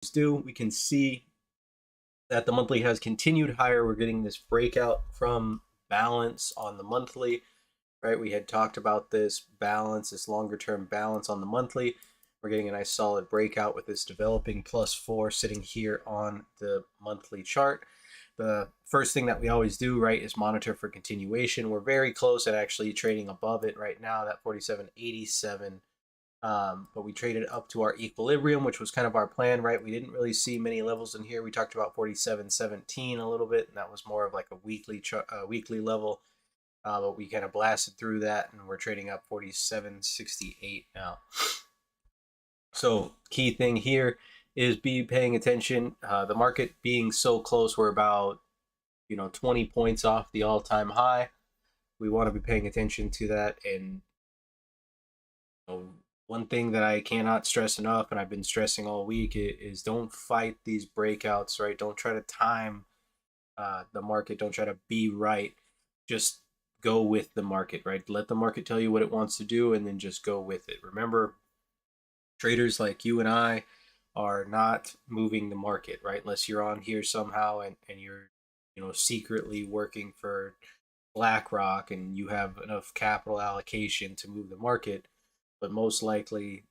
do, we can see that the monthly has continued higher. We're getting this breakout from balance on the monthly, right? We had talked about this balance, this longer term balance on the monthly. We're getting a nice solid breakout with this developing +4 sitting here on the monthly chart. The first thing that we always do, right, is monitor for continuation. We're very close at actually trading above it right now, that 47.87. But we traded up to our equilibrium, which was kind of our plan, right? We didn't really see many levels in here. We talked about 47.17 a little bit, and that was more of like a weekly level. But we kind of blasted through that, and we're trading up 47.68 now. So key thing here is be paying attention. The market being so close, we're about 20 points off the all-time high. We want to be paying attention to that. And one thing that I cannot stress enough, and I've been stressing all week, is don't fight these breakouts, right? Don't try to time the market. Don't try to be right. Just go with the market, right? Let the market tell you what it wants to do, and then just go with it. Remember, traders like you and I are not moving the market, right? Unless you're on here somehow and you're secretly working for BlackRock and you have enough capital allocation to move the market. But most likely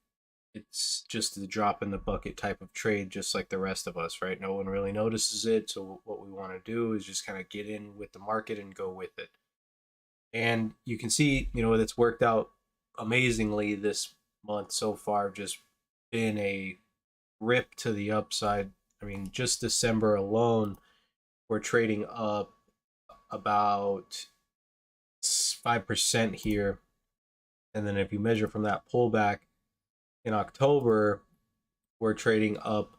it's just a drop in the bucket type of trade, just like the rest of us, right? No one really notices it. So what we want to do is just kind of get in with the market and go with it. And you can see, that's worked out amazingly this month so far. Just been a rip to the upside. I mean, just December alone, we're trading up about 5% here. And then if you measure from that pullback in October, we're trading up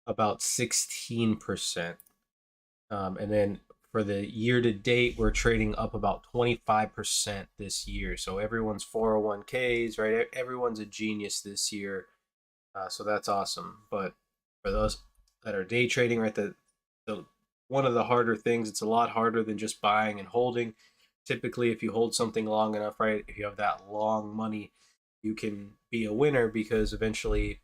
about 16%. And then for the year to date, we're trading up about 25% this year. So everyone's 401ks, right? Everyone's a genius this year. So that's awesome. But for those that are day trading, right, the one of the harder things, it's a lot harder than just buying and holding. Typically, if you hold something long enough, right, if you have that long money, you can be a winner because eventually,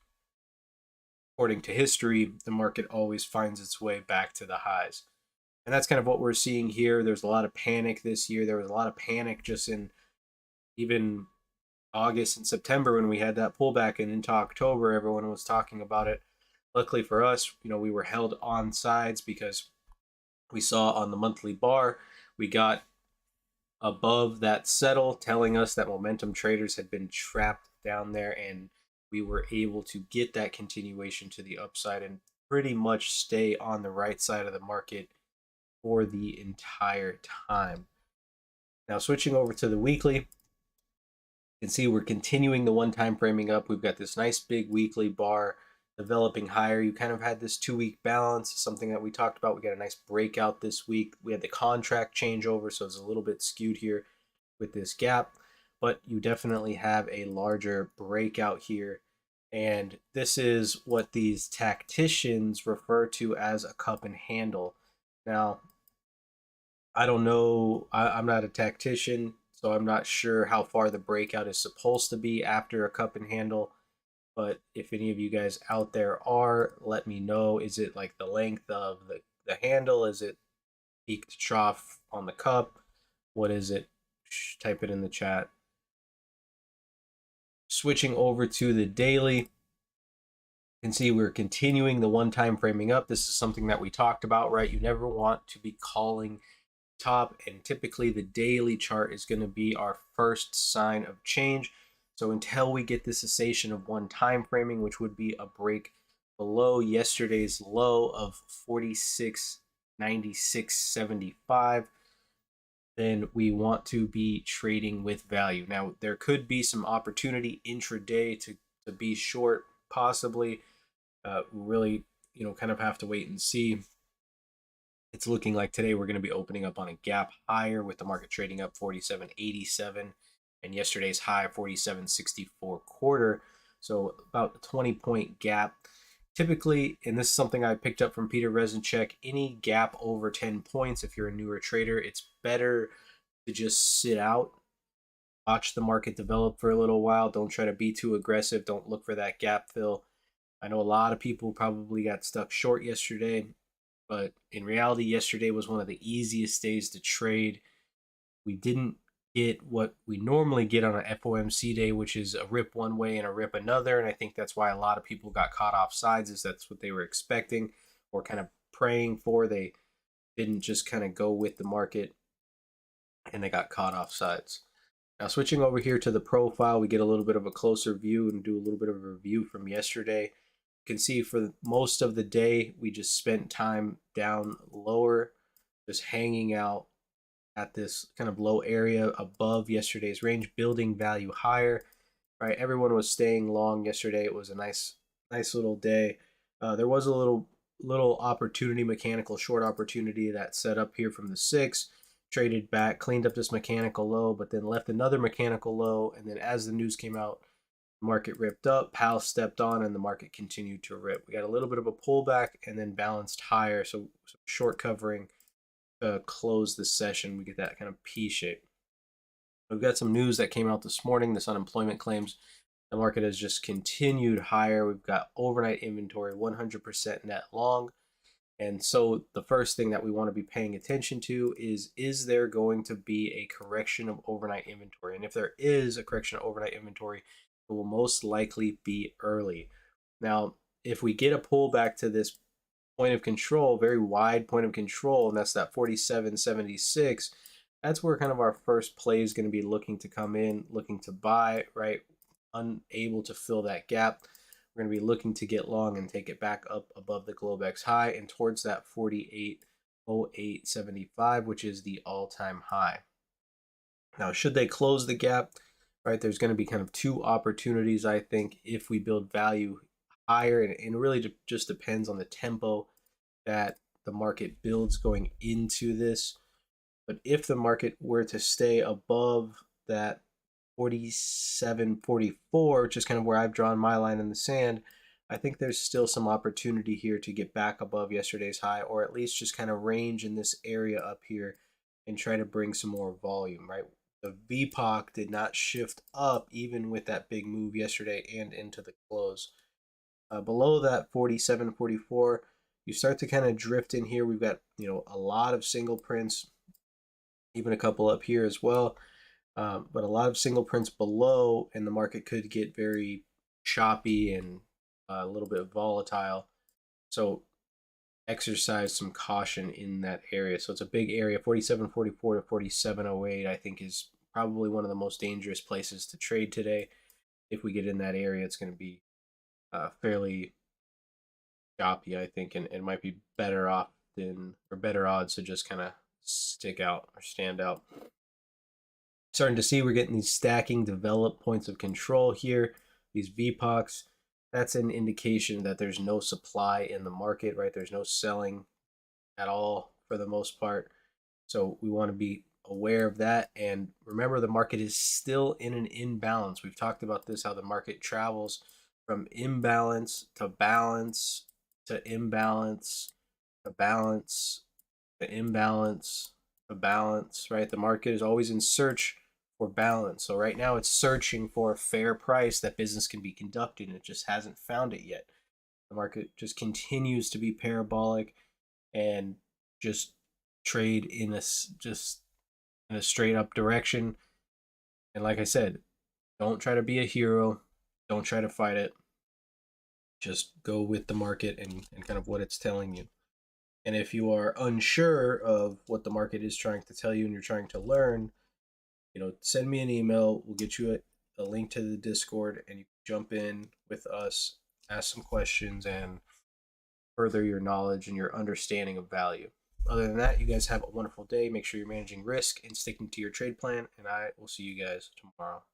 according to history, the market always finds its way back to the highs. And that's kind of what we're seeing here. There's a lot of panic this year. There was a lot of panic just in even August and September when we had that pullback, and into October, everyone was talking about it. Luckily for us, we were held on sides because we saw on the monthly bar, we got above that settle, telling us that momentum traders had been trapped down there, and we were able to get that continuation to the upside and pretty much stay on the right side of the market for the entire time. Now switching over to the weekly, you can see we're continuing the one-time framing up. We've got this nice big weekly bar developing higher. You kind of had this 2-week balance, something that we talked about. We got a nice breakout this week. We had the contract changeover, so it's a little bit skewed here with this gap, but you definitely have a larger breakout here. And this is what these tacticians refer to as a cup and handle. Now, I don't know, I'm not a tactician, so I'm not sure how far the breakout is supposed to be after a cup and handle. But if any of you guys out there are, let me know. Is it like the length of the handle? Is it peak to trough on the cup? What is it? Type it in the chat. Switching over to the daily, you can see we're continuing the one-time framing up. This is something that we talked about, right? You never want to be calling top, and typically the daily chart is going to be our first sign of change. So until we get the cessation of one time framing, which would be a break below yesterday's low of 46.9675, then we want to be trading with value. Now, there could be some opportunity intraday to be short, possibly. Really, kind of have to wait and see. It's looking like today we're going to be opening up on a gap higher with the market trading up 47.87 and yesterday's high 47.64 quarter. So about a 20-point gap. Typically, and this is something I picked up from Peter Rezenchek, any gap over 10 points, if you're a newer trader, it's better to just sit out, watch the market develop for a little while. Don't try to be too aggressive. Don't look for that gap fill. I know a lot of people probably got stuck short yesterday, but in reality, yesterday was one of the easiest days to trade. We didn't get what we normally get on an FOMC day, which is a rip one way and a rip another. And I think that's why a lot of people got caught off sides, is that's what they were expecting or kind of praying for. They didn't just kind of go with the market and they got caught off sides. Now switching over here to the profile, we get a little bit of a closer view and do a little bit of a review from yesterday. You can see for most of the day, we just spent time down lower, just hanging out at this kind of low area above yesterday's range, building value higher. Right, everyone was staying long yesterday. It was a nice little day. There was a little opportunity, mechanical short opportunity that set up here from the 6, traded back, cleaned up this mechanical low, but then left another mechanical low. And then as the news came out, the market ripped up. Powell stepped on, and the market continued to rip. We got a little bit of a pullback and then balanced higher. So short covering close the session. We get that kind of P shape. We've got some news that came out this morning, this unemployment claims. The market has just continued higher. We've got overnight inventory, 100% net long. And so the first thing that we want to be paying attention to is there going to be a correction of overnight inventory? And if there is a correction of overnight inventory, it will most likely be early. Now, if we get a pullback to this point of control, very wide point of control, and that's that 47.76, that's where kind of our first play is going to be looking to come in, looking to buy, right? Unable to fill that gap. We're going to be looking to get long and take it back up above the Globex high and towards that 48.0875, which is the all-time high. Now, should they close the gap, right, there's going to be kind of two opportunities, I think, if we build value higher, and it really just depends on the tempo that the market builds going into this. But if the market were to stay above that 47.44, which is kind of where I've drawn my line in the sand, I think there's still some opportunity here to get back above yesterday's high, or at least just kind of range in this area up here and try to bring some more volume, right? The VPOC did not shift up even with that big move yesterday and into the close. Below that 47.44, you start to kind of drift in here. We've got, a lot of single prints, even a couple up here as well. But a lot of single prints below, and the market could get very choppy and a little bit volatile. So exercise some caution in that area. So it's a big area. 47.44 to 47.08, I think, is probably one of the most dangerous places to trade today. If we get in that area, it's going to be fairly choppy, I think, and it might be better odds to just kind of stick out or stand out. Starting to see we're getting these stacking developed points of control here, these VPOCs. That's an indication that there's no supply in the market, right? There's no selling at all for the most part. So we want to be aware of that. And remember, the market is still in an imbalance. We've talked about this, how the market travels from imbalance to balance to imbalance to balance to imbalance to balance, right? The market is always in search for balance. So right now it's searching for a fair price that business can be conducted, and it just hasn't found it yet. The market just continues to be parabolic and just trade in a straight up direction. And like I said, don't try to be a hero. Don't try to fight it. Just go with the market and kind of what it's telling you. And if you are unsure of what the market is trying to tell you and you're trying to learn, send me an email. We'll get you a link to the Discord, and you can jump in with us, ask some questions, and further your knowledge and your understanding of value. Other than that, you guys have a wonderful day. Make sure you're managing risk and sticking to your trade plan, and I will see you guys tomorrow.